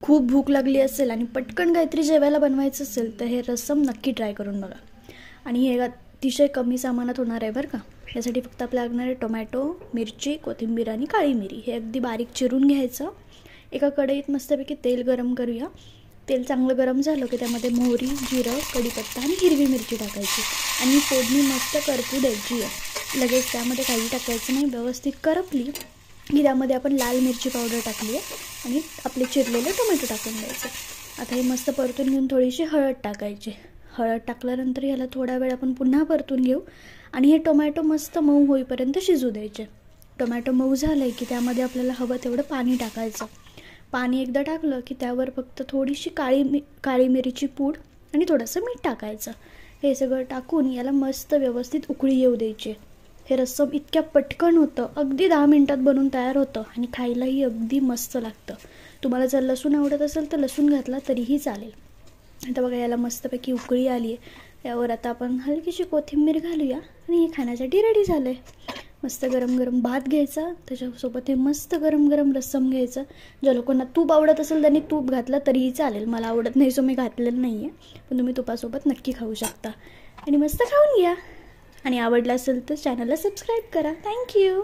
खूप भूक लागली असेल आणि पटकन काहीतरी जेवायला बनवायचं असेल तर हे रस्सम नक्की ट्राय करून बघा। आणि हे अतिशय कमी सामानात होणार आहे बरं का। यासाठी फक्त आपल्याला लागणारे टोमॅटो, मिरची, कोथिंबीर आणि काळी मिरी हे अगदी बारीक चिरून घ्यायचं। एका कढईत मस्तपैकी तेल गरम करूया। तेल चांगलं गरम झालं की त्यामध्ये मोहरी, जिरं, कढीपत्ता आणि हिरवी मिरची टाकायची आणि फोडणी मस्त करपू द्यायची आहे। लगेच त्यामध्ये काही टाकायचं नाही। व्यवस्थित करपली की त्यामध्ये आपण लाल मिरची पावडर टाकली आहे आणि आपले चिरलेले टोमॅटो टाकून द्यायचे। आता हे मस्त परतून घेऊन थोडीशी हळद टाकायची। हळद टाकल्यानंतर याला थोडा वेळ आपण पुन्हा परतून घेऊ आणि हे टोमॅटो मस्त मऊ होईपर्यंत शिजू द्यायचे। टोमॅटो मऊ झाले की त्यामध्ये आपल्याला हवं तेवढं पाणी टाकायचं। पाणी एकदा टाकलं की त्यावर फक्त थोडीशी काळी मिरीची पूड आणि थोडंसं मीठ टाकायचं। हे सगळं टाकून याला मस्त व्यवस्थित उकळी येऊ द्यायची। हे रस्सम इतक्या पटकन होतं, अगदी 10 मिनिटात बनून तयार होतं आणि खायलाही अगदी मस्त लागतं। तुम्हाला जर लसूण आवडत असेल तर लसूण घातला तरीही चालेल। आता बघा याला मस्तपैकी उकळी आली आहे। त्यावर आता आपण हलकीशी कोथिंबीर घालूया आणि हे खाण्यासाठी रेडी झालं आहे। मस्त गरम गरम भात घ्यायचा, त्याच्यासोबत हे मस्त गरम गरम रस्सम घ्यायचं। ज्या लोकांना तूप आवडत असेल त्यांनी तूप घातलं तरीही चालेल। मला आवडत नाही सो मी घातलेलं नाही आहे, पण तुम्ही तुपासोबत नक्की खाऊ शकता आणि मस्त खाऊन घ्या। आणि आवडलं असेल तर चॅनलला सबस्क्राईब करा। थँक्यू।